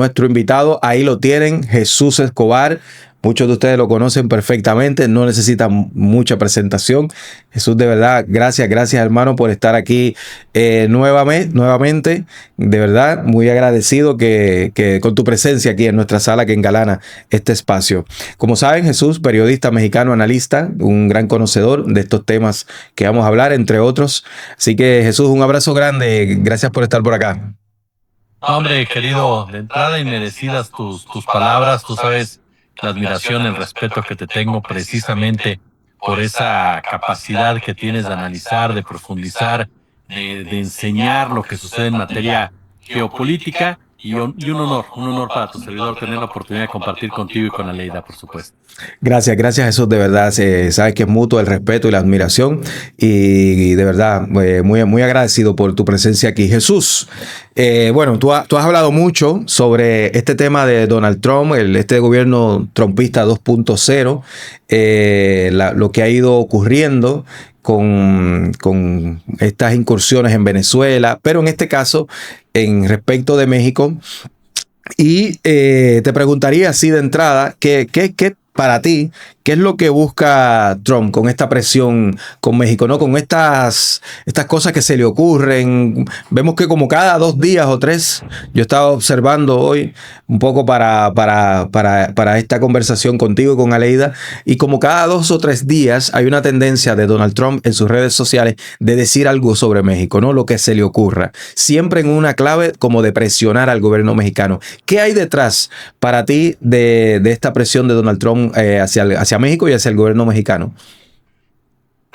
Nuestro invitado, ahí lo tienen, Jesús Escobar. Muchos de ustedes lo conocen perfectamente, no necesitan mucha presentación. Jesús, de verdad, gracias hermano por estar aquí nuevamente. De verdad, muy agradecido que con tu presencia aquí en nuestra sala que engalana este espacio. Como saben, Jesús, periodista mexicano, analista, un gran conocedor de estos temas que vamos a hablar, entre otros. Así que Jesús, un abrazo grande. Gracias por estar por acá. Hombre, querido, de entrada inmerecidas tus palabras, tú sabes la admiración, el respeto que te tengo precisamente por esa capacidad que tienes de analizar, de profundizar, de enseñar lo que sucede en materia geopolítica y un honor para tu servidor tener la oportunidad de compartir contigo y con Aleida, por supuesto. Gracias Jesús, de verdad, sabes que es mutuo el respeto y la admiración y de verdad, muy agradecido por tu presencia aquí. Jesús, bueno, tú has hablado mucho sobre este tema de Donald Trump, este gobierno trumpista 2.0, lo que ha ido ocurriendo con estas incursiones en Venezuela, pero en este caso, en respecto de México. Y te preguntaría así de entrada, ¿qué para ti, qué es lo que busca Trump con esta presión con México, ¿no? Con estas cosas que se le ocurren? Vemos que como cada 2 días o 3, yo estaba observando hoy un poco para esta conversación contigo y con Aleida, y como cada 2 o 3 días hay una tendencia de Donald Trump en sus redes sociales de decir algo sobre México, ¿no? Lo que se le ocurra. Siempre en una clave como de presionar al gobierno mexicano. ¿Qué hay detrás para ti de esta presión de Donald Trump hacia México y hacia el gobierno mexicano?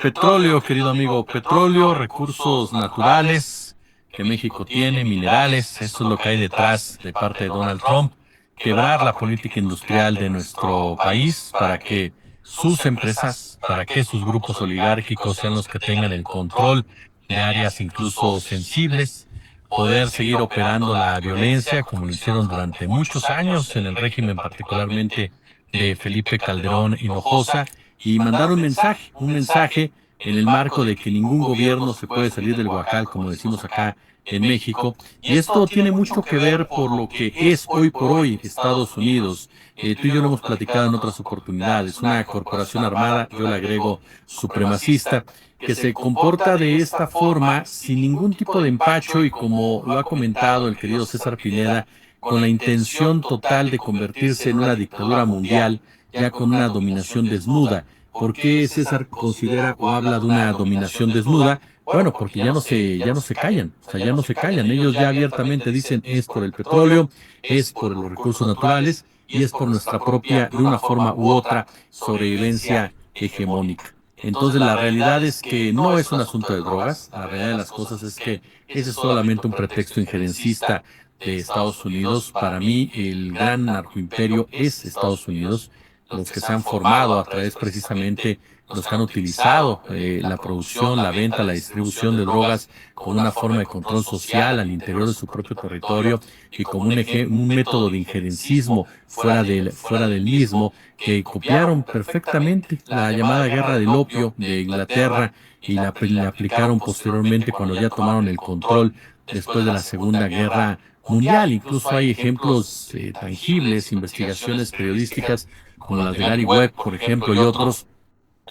Petróleo, querido amigo, petróleo, recursos naturales que México tiene, minerales, eso es lo que hay detrás de parte de Donald Trump. Quebrar la política industrial de nuestro país para que sus empresas, para que sus grupos oligárquicos sean los que tengan el control de áreas incluso sensibles, poder seguir operando la violencia como lo hicieron durante muchos años en el régimen particularmente de Felipe Calderón Hinojosa, y mandar un mensaje en el marco de que ningún gobierno se puede salir del huacal, como decimos acá en México. Y esto tiene mucho que ver por lo que es hoy por hoy Estados Unidos. Tú y yo lo hemos platicado en otras oportunidades. Una corporación armada, yo le agrego supremacista, que se comporta de esta forma sin ningún tipo de empacho y, como lo ha comentado el querido César Pineda, con la intención total de convertirse en una dictadura mundial, ya con una dominación desnuda. ¿Por qué César considera o habla de una dominación desnuda? Bueno, porque ya no se callan, o sea, ya no se callan. Ellos ya abiertamente dicen es por el petróleo, es por los recursos naturales y es por nuestra propia, de una forma u otra, sobrevivencia hegemónica. Entonces la realidad es que no es un asunto de drogas, la realidad de las cosas es que ese es solamente un pretexto injerencista de Estados Unidos. Para mí el gran narcoimperio es Estados Unidos, los que se han formado a través precisamente, los que han utilizado la producción, la venta, la distribución de drogas como una forma de control social al interior de su propio territorio y como un método de injerencismo fuera del mismo, que copiaron perfectamente la llamada guerra del opio de Inglaterra y la aplicaron posteriormente cuando ya tomaron el control después de la Segunda Guerra Mundial. Incluso hay ejemplos tangibles, investigaciones periodísticas como las de Gary Webb, por ejemplo, y otros,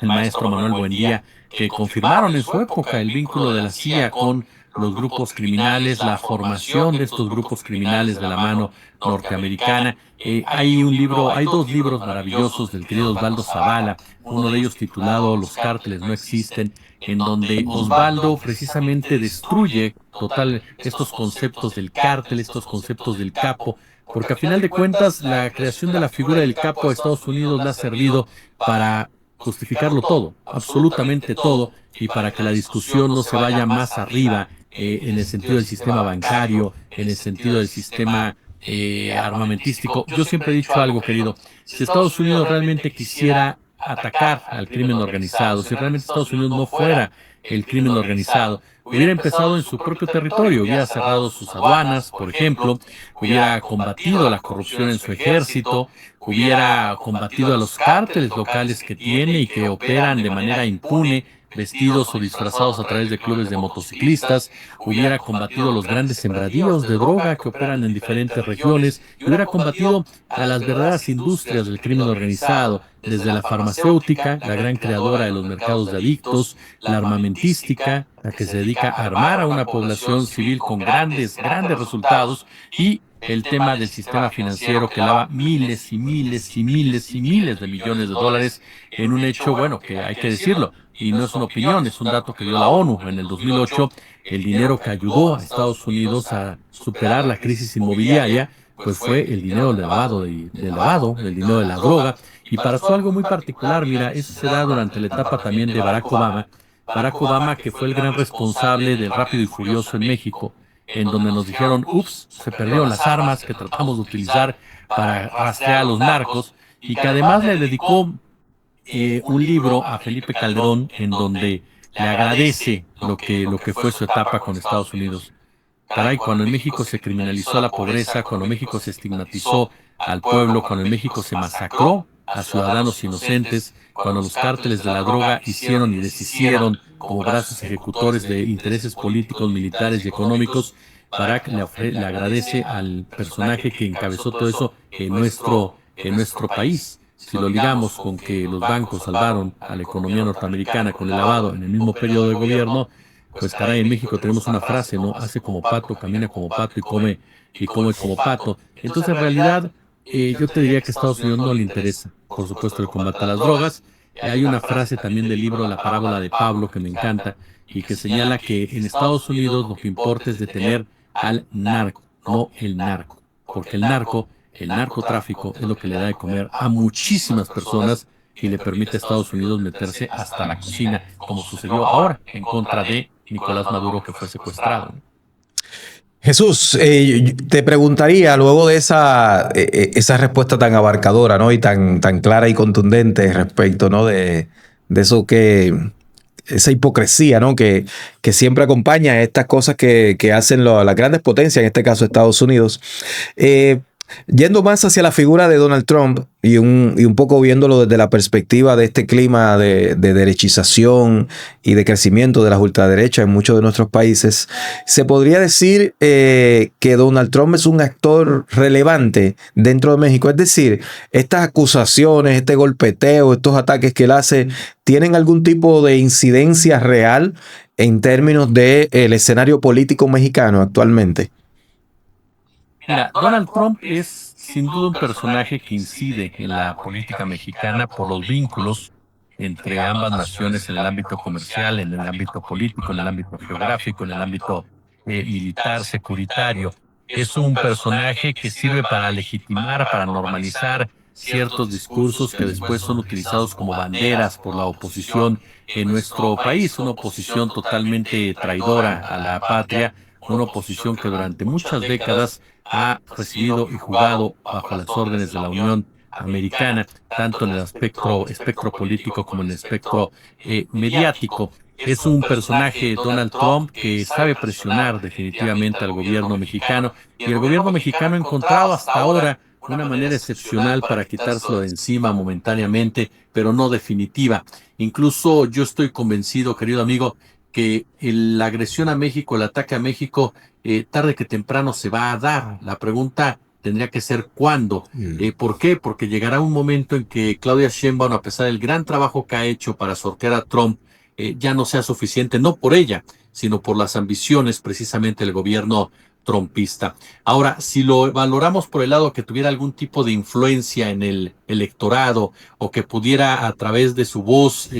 el maestro Manuel Buendía, que confirmaron en su época el vínculo de la CIA con los grupos criminales, la formación de estos grupos criminales de la mano norteamericana. Hay 2 libros maravillosos del querido Osvaldo Zavala, uno de ellos titulado Los cárteles no existen, en donde Osvaldo precisamente destruye estos conceptos del cártel, estos conceptos del capo, porque a final de cuentas la creación de la figura del capo a Estados Unidos le ha servido para justificarlo todo, absolutamente todo, y para que la discusión no se vaya más arriba en el sentido del sistema bancario, en el sentido del sistema armamentístico. Yo siempre he dicho algo, querido: si Estados Unidos realmente quisiera atacar al crimen organizado, si realmente Estados Unidos no fuera el crimen organizado, hubiera empezado en su propio territorio, hubiera cerrado sus aduanas, por ejemplo, hubiera combatido la corrupción en su ejército, hubiera combatido a los cárteles locales que tiene y que operan de manera impune vestidos o disfrazados a través de clubes de motociclistas, hubiera combatido los grandes sembradíos de droga que operan en diferentes regiones, hubiera combatido a las verdaderas industrias del crimen organizado, desde la farmacéutica, la gran creadora de los mercados de adictos, la armamentística, la que se dedica a armar a una población civil con grandes resultados, y el tema del sistema financiero que lava miles y miles y miles y miles de millones de dólares en un hecho, bueno, que hay que decirlo, y no es una opinión, es un dato que dio la ONU en el 2008, el dinero que ayudó a Estados Unidos a superar la crisis inmobiliaria, pues fue el dinero del dinero de la droga, y pasó algo muy particular. Mira, eso se da durante la etapa también de Barack Obama, que fue el gran responsable del Rápido y Furioso en México, en donde nos dijeron, ups, se perdieron las armas que tratamos de utilizar para rastrear a los narcos, y que además le dedicó un libro a Felipe Calderón en donde le agradece lo que fue su etapa con Estados Unidos. Caray, cuando en México se criminalizó la pobreza, cuando en México se estigmatizó al pueblo, cuando en México se masacró a ciudadanos inocentes, cuando los cárteles de la droga hicieron y deshicieron como brazos ejecutores de intereses políticos, militares y económicos, Barack le agradece al personaje que encabezó todo eso en nuestro país. Si lo ligamos con que los bancos salvaron a la economía norteamericana con el lavado en el mismo periodo de gobierno, pues caray, en México tenemos una frase, ¿no? Hace como pato, camina como pato y come como pato. Entonces, en realidad, yo te diría que a Estados Unidos no le interesa, por supuesto, el combate a las drogas. Hay una frase también del libro La parábola de Pablo que me encanta y que señala que en Estados Unidos lo que importa es detener al narco, no el narco, porque el narcotráfico es lo que le da de comer a muchísimas personas y le permite a Estados Unidos meterse hasta la cocina, como sucedió ahora en contra de Nicolás Maduro, que fue secuestrado. Jesús, te preguntaría luego de esa respuesta tan abarcadora, ¿no? Y tan clara y contundente respecto, ¿no? De eso esa hipocresía, ¿no? Que siempre acompaña a estas cosas que hacen las grandes potencias, en este caso Estados Unidos. Yendo más hacia la figura de Donald Trump y un poco viéndolo desde la perspectiva de este clima de derechización y de crecimiento de las ultraderechas en muchos de nuestros países, se podría decir que Donald Trump es un actor relevante dentro de México. Es decir, estas acusaciones, este golpeteo, estos ataques que él hace, ¿tienen algún tipo de incidencia real en términos del escenario político mexicano actualmente? Mira, Donald Trump es sin duda un personaje que incide en la política mexicana por los vínculos entre ambas naciones en el ámbito comercial, en el ámbito político, en el ámbito geográfico, en el ámbito militar, securitario. Es un personaje que sirve para legitimar, para normalizar ciertos discursos que después son utilizados como banderas por la oposición en nuestro país, una oposición totalmente traidora a la patria, una oposición que durante muchas décadas ha recibido y jugado bajo las órdenes de la Unión Americana, tanto en el espectro político como en el espectro mediático. Es un personaje, Donald Trump, que sabe presionar definitivamente al gobierno mexicano, y el gobierno mexicano ha encontrado hasta ahora una manera excepcional para quitárselo de encima momentáneamente, pero no definitiva. Incluso yo estoy convencido, querido amigo, que la agresión a México, el ataque a México, tarde que temprano se va a dar. La pregunta tendría que ser ¿cuándo? ¿Por qué? Porque llegará un momento en que Claudia Sheinbaum, a pesar del gran trabajo que ha hecho para sortear a Trump, ya no sea suficiente, no por ella, sino por las ambiciones precisamente del gobierno trumpista. Ahora, si lo valoramos por el lado que tuviera algún tipo de influencia en el electorado o que pudiera a través de su voz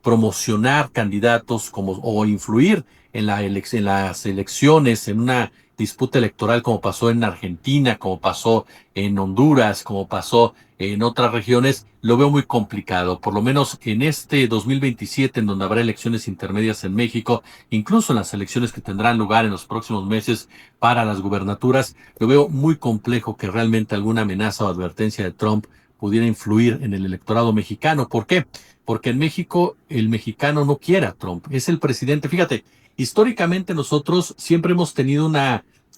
promocionar candidatos o influir en las elecciones, en una disputa electoral como pasó en Argentina, como pasó en Honduras, como pasó en otras regiones, lo veo muy complicado. Por lo menos en este 2027, en donde habrá elecciones intermedias en México, incluso en las elecciones que tendrán lugar en los próximos meses para las gubernaturas, lo veo muy complejo que realmente alguna amenaza o advertencia de Trump pudiera influir en el electorado mexicano. ¿Por qué? Porque en México el mexicano no quiere a Trump, es el presidente. Fíjate, históricamente nosotros siempre hemos tenido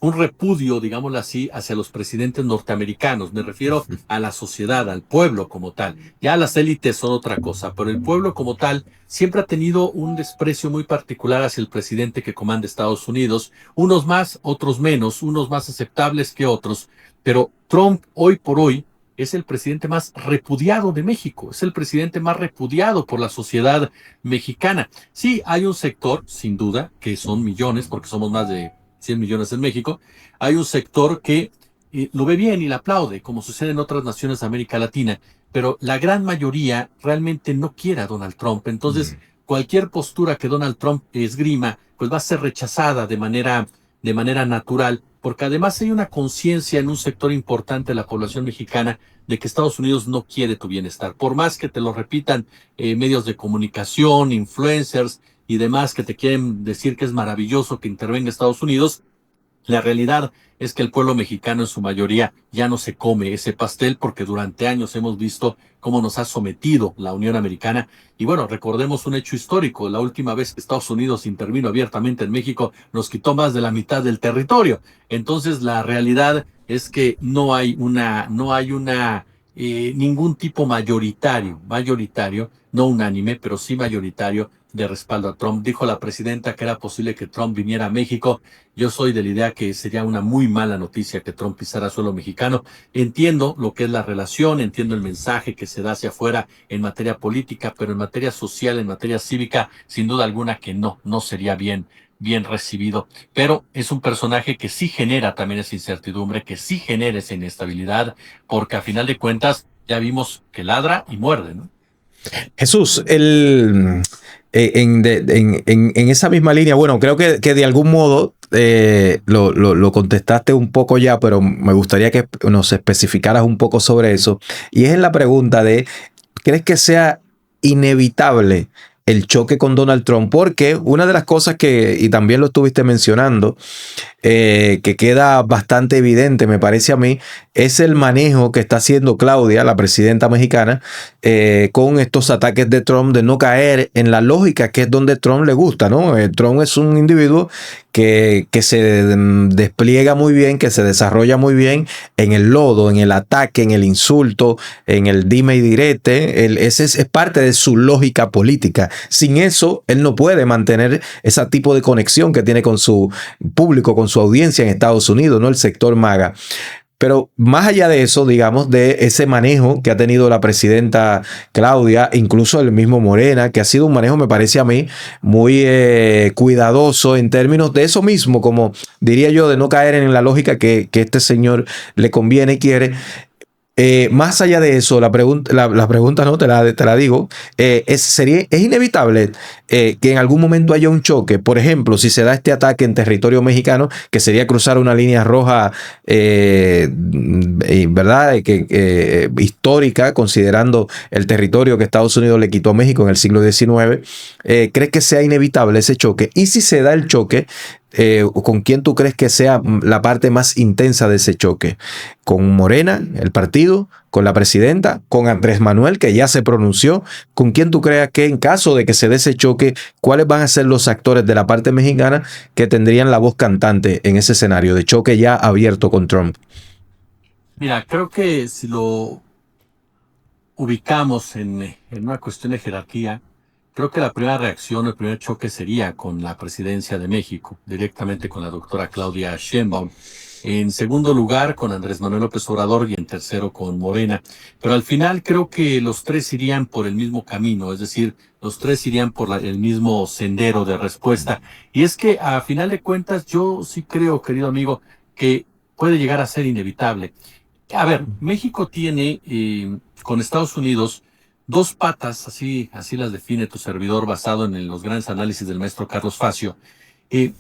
un repudio, digámoslo así, hacia los presidentes norteamericanos. Me refiero a la sociedad, al pueblo como tal. Ya las élites son otra cosa, pero el pueblo como tal siempre ha tenido un desprecio muy particular hacia el presidente que comanda Estados Unidos, unos más, otros menos, unos más aceptables que otros, pero Trump hoy por hoy es el presidente más repudiado de México, es el presidente más repudiado por la sociedad mexicana. Sí, hay un sector, sin duda, que son millones, porque somos más de 100 millones en México, hay un sector que lo ve bien y le aplaude, como sucede en otras naciones de América Latina, pero la gran mayoría realmente no quiere a Donald Trump. Entonces, cualquier postura que Donald Trump esgrima, pues va a ser rechazada de manera natural, porque además hay una conciencia en un sector importante de la población mexicana de que Estados Unidos no quiere tu bienestar. Por más que te lo repitan medios de comunicación, influencers y demás que te quieren decir que es maravilloso que intervenga Estados Unidos, la realidad es que el pueblo mexicano en su mayoría ya no se come ese pastel porque durante años hemos visto cómo nos ha sometido la Unión Americana. Y bueno, recordemos un hecho histórico. La última vez que Estados Unidos intervino abiertamente en México nos quitó más de la mitad del territorio. Entonces la realidad es que no hay ningún tipo mayoritario, no unánime, pero sí mayoritario de respaldo a Trump. Dijo la presidenta que era posible que Trump viniera a México. Yo soy de la idea que sería una muy mala noticia que Trump pisara suelo mexicano. Entiendo lo que es la relación, entiendo el mensaje que se da hacia afuera en materia política, pero en materia social, en materia cívica, sin duda alguna que no sería bien recibido. Pero es un personaje que sí genera también esa incertidumbre, que sí genera esa inestabilidad, porque a final de cuentas ya vimos que ladra y muerde, ¿no? Jesús, en esa misma línea, bueno, creo que de algún modo lo contestaste un poco ya, pero me gustaría que nos especificaras un poco sobre eso. Y es en la pregunta de, ¿crees que sea inevitable el choque con Donald Trump? Porque una de las cosas y también lo estuviste mencionando, que queda bastante evidente, me parece a mí, es el manejo que está haciendo Claudia, la presidenta mexicana, con estos ataques de Trump, de no caer en la lógica que es donde Trump le gusta, ¿no? Trump es un individuo que se despliega muy bien, que se desarrolla muy bien en el lodo, en el ataque, en el insulto, en el dime y direte. Ese es parte de su lógica política. Sin eso, él no puede mantener ese tipo de conexión que tiene con su público, con su audiencia en Estados Unidos, ¿no? El sector MAGA. Pero más allá de eso, digamos, de ese manejo que ha tenido la presidenta Claudia, incluso el mismo Morena, que ha sido un manejo, me parece a mí, muy cuidadoso en términos de eso mismo, como diría yo, de no caer en la lógica que este señor le conviene y quiere. Más allá de eso, la pregunta no te la digo, es inevitable que en algún momento haya un choque. Por ejemplo, si se da este ataque en territorio mexicano, que sería cruzar una línea roja, ¿verdad? Histórica, considerando el territorio que Estados Unidos le quitó a México en el siglo XIX. ¿Crees que sea inevitable ese choque? Y si se da el choque, ¿con quién tú crees que sea la parte más intensa de ese choque? ¿Con Morena, el partido? ¿Con la presidenta? ¿Con Andrés Manuel, que ya se pronunció? ¿Con quién tú creas que en caso de que se dé ese choque, cuáles van a ser los actores de la parte mexicana que tendrían la voz cantante en ese escenario de choque ya abierto con Trump? Mira, creo que si lo ubicamos en una cuestión de jerarquía, creo que la primera reacción, el primer choque sería con la presidencia de México, directamente con la doctora Claudia Sheinbaum. En segundo lugar, con Andrés Manuel López Obrador y en tercero con Morena. Pero al final creo que los tres irían por el mismo camino, es decir, los tres irían por el mismo sendero de respuesta. Y es que a final de cuentas yo sí creo, querido amigo, que puede llegar a ser inevitable. A ver, México tiene con Estados Unidos dos patas, así las define tu servidor basado en los grandes análisis del maestro Carlos Facio, que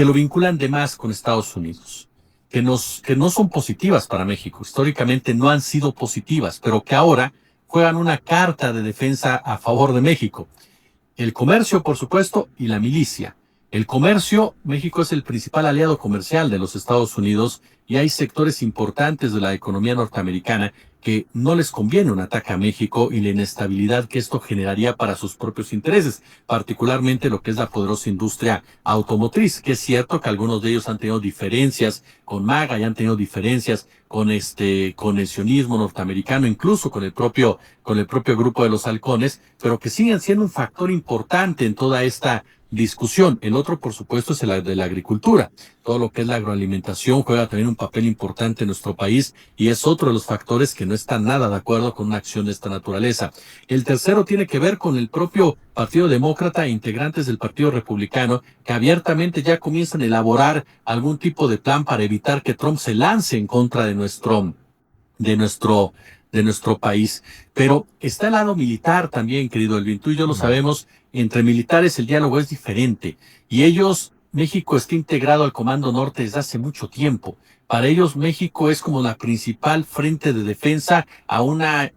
lo vinculan de más con Estados Unidos, que no son positivas para México, históricamente no han sido positivas, pero que ahora juegan una carta de defensa a favor de México. El comercio, por supuesto, y la milicia. El comercio, México es el principal aliado comercial de los Estados Unidos y hay sectores importantes de la economía norteamericana que no les conviene un ataque a México y la inestabilidad que esto generaría para sus propios intereses, particularmente lo que es la poderosa industria automotriz, que es cierto que algunos de ellos han tenido diferencias con MAGA y han tenido diferencias con el sionismo norteamericano, incluso con el propio grupo de los halcones, pero que siguen siendo un factor importante en toda esta discusión. El otro, por supuesto, es el de la agricultura. Todo lo que es la agroalimentación juega también un papel importante en nuestro país y es otro de los factores que no están nada de acuerdo con una acción de esta naturaleza. El tercero tiene que ver con el propio Partido Demócrata e integrantes del Partido Republicano que abiertamente ya comienzan a elaborar algún tipo de plan para evitar que Trump se lance en contra de nuestro país. Pero está el lado militar también, querido Elvin. Tú y yo lo sabemos, entre militares el diálogo es diferente. Y México está integrado al Comando Norte desde hace mucho tiempo. Para ellos México es como la principal frente de defensa a una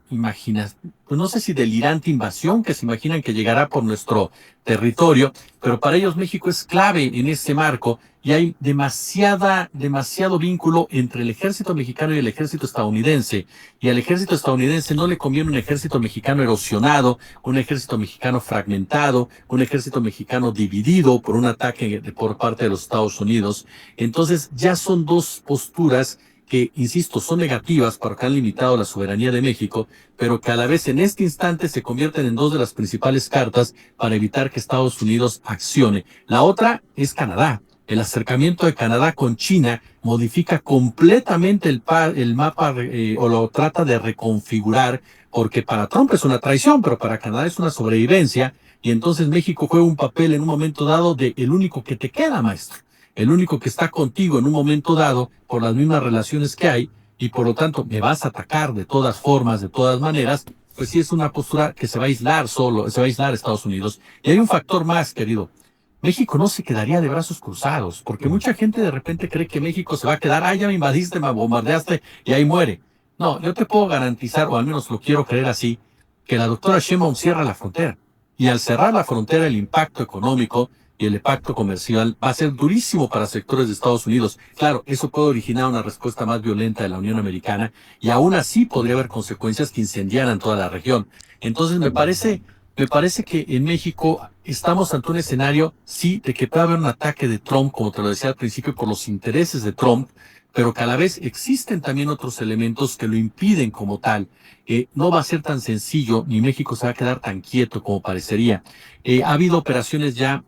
pues no sé si delirante invasión que se imaginan que llegará por nuestro territorio, pero para ellos México es clave en este marco y hay demasiado vínculo entre el ejército mexicano y el ejército estadounidense. Y al ejército estadounidense no le conviene un ejército mexicano erosionado, un ejército mexicano fragmentado, un ejército mexicano dividido por un ataque por parte de los Estados Unidos. Entonces ya son dos posturas que, insisto, son negativas porque han limitado la soberanía de México, pero que a la vez en este instante se convierten en dos de las principales cartas para evitar que Estados Unidos accione. La otra es Canadá. El acercamiento de Canadá con China modifica completamente el mapa o lo trata de reconfigurar, porque para Trump es una traición, pero para Canadá es una sobrevivencia, y entonces México juega un papel en un momento dado de el único que te queda, maestro, el único que está contigo en un momento dado por las mismas relaciones que hay, y por lo tanto me vas a atacar de todas formas, de todas maneras. Pues sí es una postura que se va a aislar a Estados Unidos. Y hay un factor más, querido. México no se quedaría de brazos cruzados, porque mucha gente de repente cree que México se va a quedar, ya me invadiste, me bombardeaste y ahí muere. No, yo te puedo garantizar, o al menos lo quiero creer así, que la doctora Sheinbaum cierra la frontera. Y al cerrar la frontera, el impacto económico y el impacto comercial va a ser durísimo para sectores de Estados Unidos. Claro, eso puede originar una respuesta más violenta de la Unión Americana y aún así podría haber consecuencias que incendiaran toda la región. Entonces me parece que en México estamos ante un escenario, sí, de que puede haber un ataque de Trump, como te lo decía al principio, por los intereses de Trump, pero que a la vez existen también otros elementos que lo impiden como tal. No va a ser tan sencillo, ni México se va a quedar tan quieto como parecería. Ha habido operaciones ya,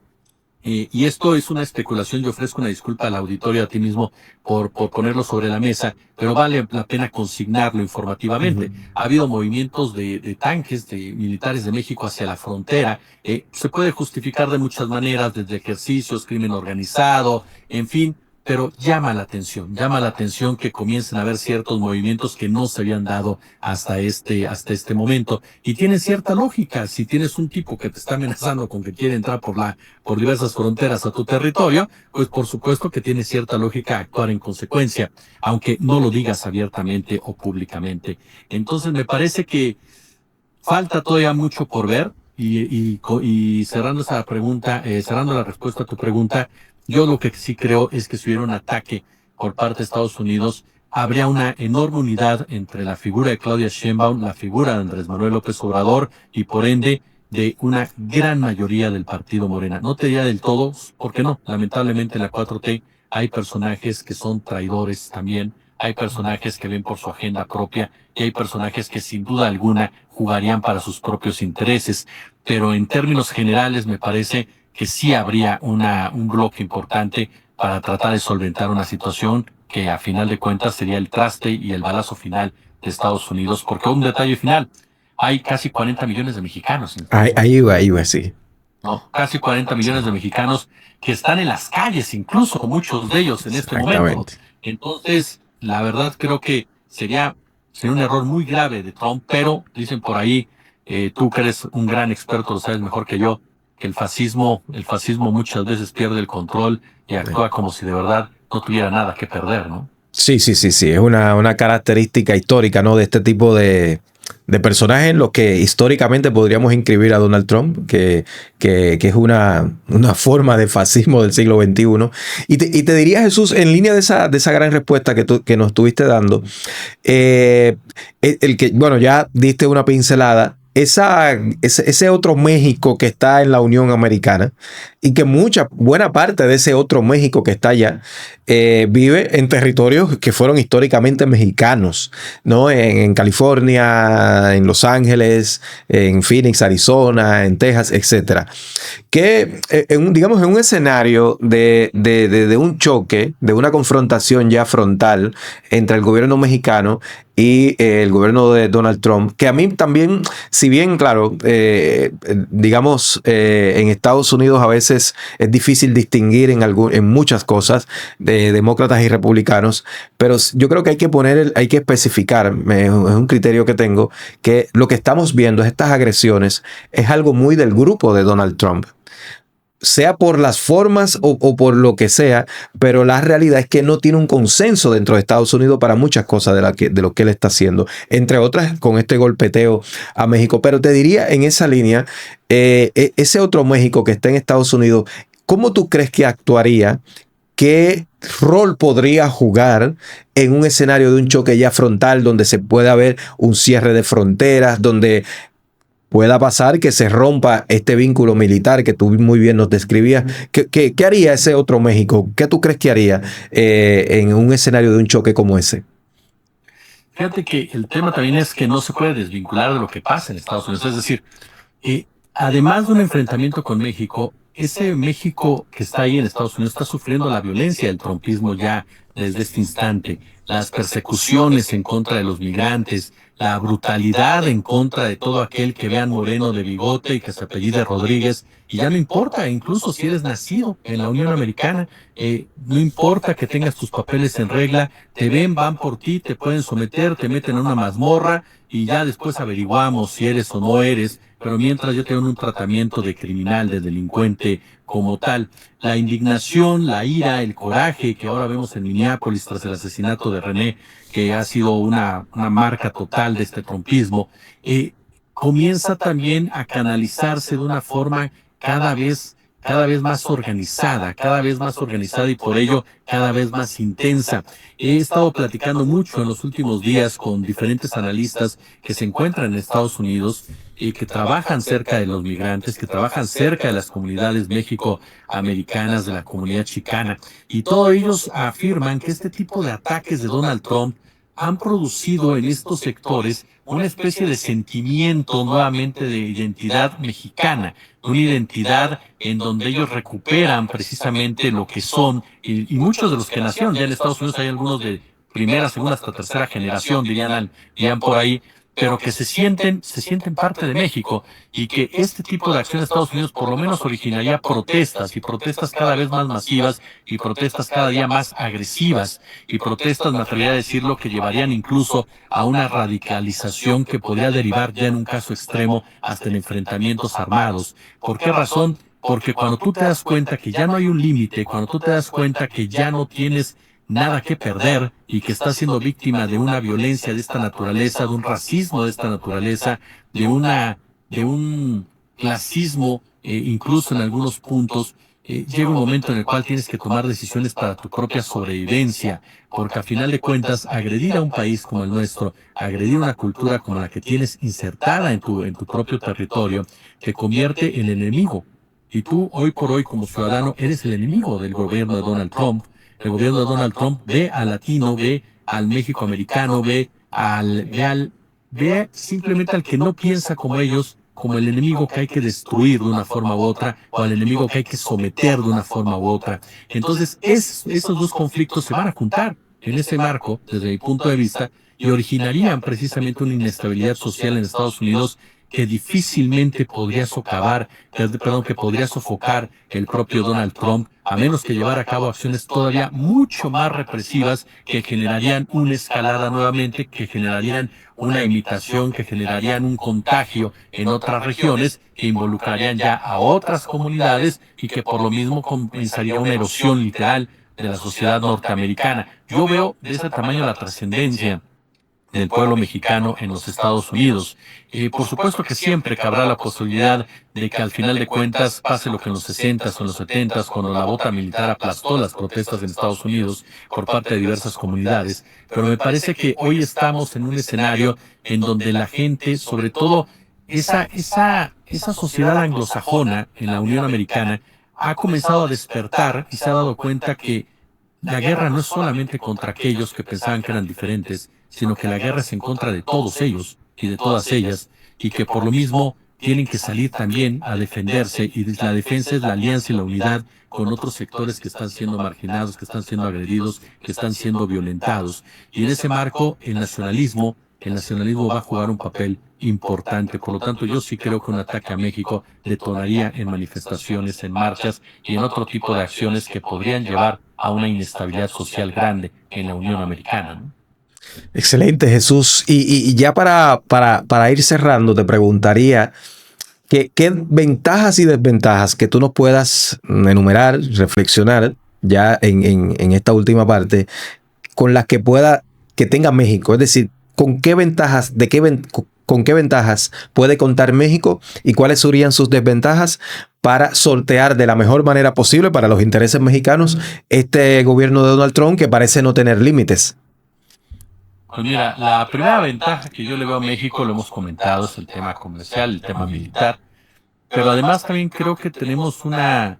y esto es una especulación, yo ofrezco una disculpa al auditorio, a ti mismo, por ponerlo sobre la mesa, pero vale la pena consignarlo informativamente. Ha habido movimientos de tanques, de militares de México hacia la frontera. Se puede justificar de muchas maneras, desde ejercicios, crimen organizado, en fin, pero llama la atención que comiencen a haber ciertos movimientos que no se habían dado hasta este momento. Y tienen cierta lógica. Si tienes un tipo que te está amenazando con que quiere entrar por diversas fronteras a tu territorio, pues por supuesto que tiene cierta lógica actuar en consecuencia, aunque no lo digas abiertamente o públicamente. Entonces me parece que falta todavía mucho por ver. Y cerrando esa pregunta, cerrando la respuesta a tu pregunta, yo lo que sí creo es que si hubiera un ataque por parte de Estados Unidos, habría una enorme unidad entre la figura de Claudia Sheinbaum, la figura de Andrés Manuel López Obrador y por ende de una gran mayoría del partido Morena. No te diría del todo, porque no, lamentablemente en la 4T hay personajes que son traidores también, hay personajes que ven por su agenda propia y hay personajes que sin duda alguna jugarían para sus propios intereses. Pero en términos generales me parece que sí habría un bloque importante para tratar de solventar una situación que a final de cuentas sería el traste y el balazo final de Estados Unidos, porque un detalle final, hay casi 40 millones de mexicanos. Ahí iba, sí. ¿No? Casi 40 millones de mexicanos que están en las calles, incluso muchos de ellos en este momento. Entonces, la verdad creo que sería un error muy grave de Trump, pero dicen por ahí, tú que eres un gran experto, lo sabes mejor que yo, que el fascismo muchas veces pierde el control y actúa como si de verdad no tuviera nada que perder, ¿no? Sí. Es una característica histórica, ¿no? De este tipo de de personajes en los que históricamente podríamos inscribir a Donald Trump, que es una forma de fascismo del siglo XXI. Y te diría, Jesús, en línea de esa gran respuesta que nos estuviste dando, el que, bueno, ya diste una pincelada. Ese otro México que está en la Unión Americana y que buena parte de ese otro México que está allá vive en territorios que fueron históricamente mexicanos, ¿no? En California, en Los Ángeles, en Phoenix, Arizona, en Texas, etcétera. Que digamos, en un escenario de un choque, de una confrontación ya frontal entre el gobierno mexicano y el gobierno de Donald Trump, que a mí también, si bien, claro, digamos, en Estados Unidos a veces es difícil distinguir en muchas cosas de demócratas y republicanos, pero yo creo que hay que especificar, es un criterio que tengo, que lo que estamos viendo, estas agresiones, es algo muy del grupo de Donald Trump, sea por las formas o por lo que sea, pero la realidad es que no tiene un consenso dentro de Estados Unidos para muchas cosas de lo que él está haciendo, entre otras con este golpeteo a México. Pero te diría en esa línea, ese otro México que está en Estados Unidos, ¿cómo tú crees que actuaría? ¿Qué rol podría jugar en un escenario de un choque ya frontal donde se pueda ver un cierre de fronteras, donde pueda pasar que se rompa este vínculo militar que tú muy bien nos describías? ¿Qué haría ese otro México? ¿Qué tú crees que haría en un escenario de un choque como ese? Fíjate que el tema también es que no se puede desvincular de lo que pasa en Estados Unidos. Es decir, además de un enfrentamiento con México, ese México que está ahí en Estados Unidos está sufriendo la violencia del trumpismo ya desde este instante, las persecuciones en contra de los migrantes, la brutalidad en contra de todo aquel que vean moreno de bigote y que se apellide Rodríguez, y ya no importa, incluso si eres nacido en la Unión Americana, no importa que tengas tus papeles en regla, te ven, van por ti, te pueden someter, te meten en una mazmorra y ya después averiguamos si eres o no eres, pero mientras yo tengo un tratamiento de criminal, de delincuente como tal. La indignación, la ira, el coraje que ahora vemos en Minneapolis tras el asesinato de René, que ha sido una marca total de este trumpismo, comienza también a canalizarse de una forma cada vez más organizada y por ello cada vez más intensa. He estado platicando mucho en los últimos días con diferentes analistas que se encuentran en Estados Unidos y que trabajan cerca de los migrantes, que trabajan cerca de las comunidades mexicoamericanas, de la comunidad chicana, y todos ellos afirman que este tipo de ataques de Donald Trump han producido en estos sectores una especie de sentimiento nuevamente de identidad mexicana, una identidad en donde ellos recuperan precisamente lo que son, y muchos de los que nacieron ya en Estados Unidos, hay algunos de primera, segunda, hasta tercera generación, dirían por ahí, pero que se sienten parte de México, y que este tipo de acción de Estados Unidos por lo menos originaría protestas, y protestas cada vez más masivas, y protestas cada día más agresivas, y protestas, me atrevería a decirlo, que llevarían incluso a una radicalización que podría derivar ya en un caso extremo hasta en enfrentamientos armados. ¿Por qué razón? Porque cuando tú te das cuenta que ya no hay un límite, cuando tú te das cuenta que ya no tienes nada que perder y que estás siendo víctima de una violencia de esta naturaleza, de un racismo de esta naturaleza, de un clasismo, incluso en algunos puntos, llega un momento en el cual tienes que tomar decisiones para tu propia sobrevivencia, porque a final de cuentas, agredir a un país como el nuestro, agredir una cultura como la que tienes insertada en tu propio territorio, te convierte en enemigo. Y tú, hoy por hoy, como ciudadano, eres el enemigo del gobierno de Donald Trump. El gobierno de Donald Trump ve al latino, ve al México americano, ve simplemente al que no piensa como ellos, como el enemigo que hay que destruir de una forma u otra, o al enemigo que hay que someter de una forma u otra. Entonces, esos dos conflictos se van a juntar en ese marco, desde mi punto de vista, y originarían precisamente una inestabilidad social en Estados Unidos que difícilmente podría que podría sofocar el propio Donald Trump, a menos que llevara a cabo acciones todavía mucho más represivas que generarían una escalada nuevamente, que generarían una imitación, que generarían un contagio en otras regiones, que involucrarían ya a otras comunidades y que por lo mismo comenzaría una erosión literal de la sociedad norteamericana. Yo veo de ese tamaño la trascendencia del pueblo mexicano en los Estados Unidos. Por supuesto que siempre cabrá la posibilidad de que al final de cuentas pase lo que en los 60s o en los 70s, cuando la bota militar aplastó las protestas en Estados Unidos por parte de diversas comunidades, pero me parece que hoy estamos en un escenario en donde la gente, sobre todo esa sociedad anglosajona en la Unión Americana, ha comenzado a despertar y se ha dado cuenta que la guerra no es solamente contra aquellos que pensaban que eran diferentes, sino que la guerra es en contra de todos ellos y de todas ellas, y que por lo mismo tienen que salir también a defenderse, y la defensa es la alianza y la unidad con otros sectores que están siendo marginados, que están siendo agredidos, que están siendo violentados. Y en ese marco, el nacionalismo va a jugar un papel importante. Por lo tanto, yo sí creo que un ataque a México detonaría en manifestaciones, en marchas y en otro tipo de acciones que podrían llevar a una inestabilidad social grande en la Unión Americana, ¿no? Excelente, Jesús. Y ya para ir cerrando, te preguntaría qué ventajas y desventajas que tú nos puedas enumerar, reflexionar ya en esta última parte, con las que tenga México. Es decir, con qué ventajas, con qué ventajas puede contar México y cuáles serían sus desventajas para sortear de la mejor manera posible para los intereses mexicanos este gobierno de Donald Trump, que parece no tener límites. Pues mira, la primera ventaja que yo le veo a México, lo hemos comentado, es el tema comercial, el tema militar, pero además también creo que tenemos una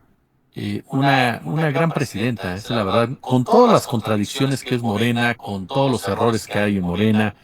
gran presidenta, esa es la verdad, con todas las contradicciones que es Morena, con todos los errores que hay en Morena,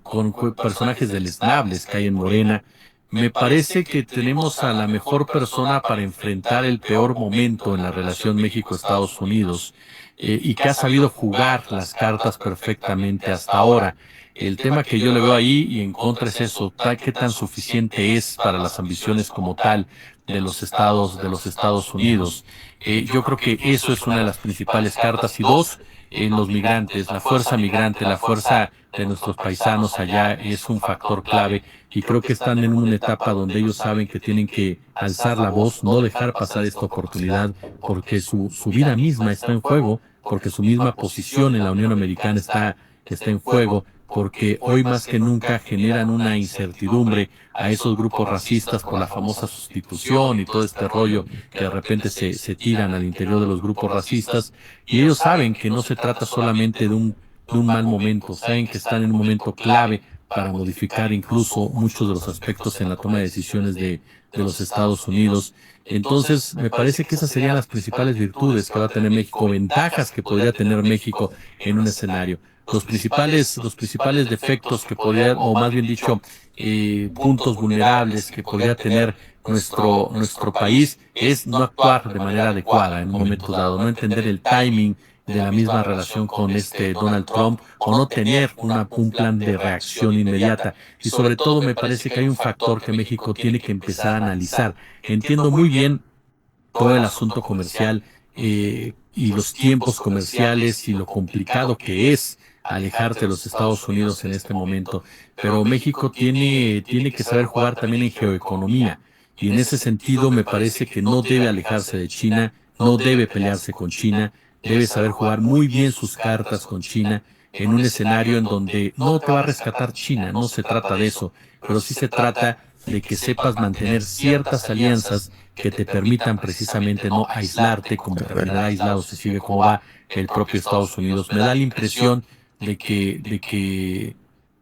con personajes deleznables que hay en Morena. Me parece que tenemos a la mejor persona para enfrentar el peor momento en la relación México-Estados Unidos, y que ha sabido jugar las cartas perfectamente hasta ahora. El tema que yo le veo ahí y en contra es eso, qué tan suficiente es para las ambiciones como tal de los Estados Unidos. Yo creo que eso es una de las principales cartas. Y dos, en los migrantes, la fuerza migrante, la fuerza de nuestros paisanos allá es un factor clave, y creo que están en una etapa donde ellos saben que tienen que alzar la voz, no dejar pasar esta oportunidad, porque su vida misma está en juego, porque su misma posición en la Unión Americana está en juego, porque hoy más que nunca generan una incertidumbre a esos grupos racistas por la famosa sustitución y todo este rollo que de repente se tiran al interior de los grupos racistas, y ellos saben que no se trata solamente de un mal momento, saben que están en un momento clave para modificar incluso muchos de los aspectos en la toma de decisiones de los Estados Unidos. Entonces, me parece que esas serían las principales virtudes que va a tener México, ventajas que podría tener México en un escenario. Los principales defectos que podría, o más bien dicho, puntos vulnerables que podría tener nuestro país, es no actuar de manera adecuada en un momento dado, no entender el timing de la misma relación con Donald Trump, o no tener un plan de reacción inmediata. Y sobre todo me parece que hay un factor que México tiene que empezar a analizar. Entiendo muy bien todo el asunto comercial, y los tiempos comerciales y lo complicado que es alejarte de los Estados Unidos en este momento, pero México tiene que saber jugar también en geoeconomía, y en ese sentido me parece que no debe alejarse de China, no debe pelearse con China, debe saber jugar muy bien sus cartas con China en un escenario en donde no te va a rescatar China, no se trata de eso, pero sí se trata de que sepas mantener ciertas alianzas que te permitan precisamente no aislarte, como terminará aislado si sigue como va el propio Estados Unidos. Me da la impresión de que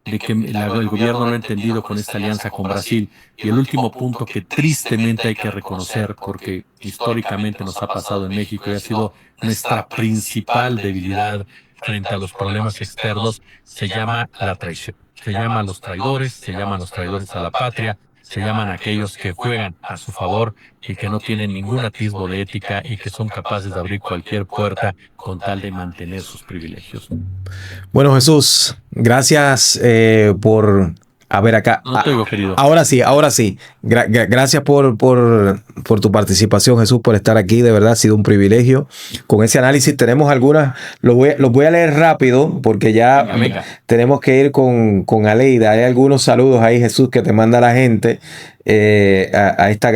el gobierno no ha entendido con esta alianza con Brasil. Y el último punto que tristemente hay que reconocer, porque históricamente nos ha pasado en México y ha sido nuestra principal debilidad frente a los problemas externos, se llama la traición. Se llama a los traidores, se llaman los traidores a la patria, se llaman a aquellos que juegan a su favor y que no tienen ningún atisbo de ética y que son capaces de abrir cualquier puerta con tal de mantener sus privilegios. Bueno, Jesús, gracias por haber acá. No te digo, querido. Ahora sí. Gracias por tu participación, Jesús, por estar aquí. De verdad ha sido un privilegio. Con ese análisis tenemos algunas, los voy a leer rápido porque ya Venga. tenemos que ir con Aleida. Hay algunos saludos ahí, Jesús, que te manda la gente a esta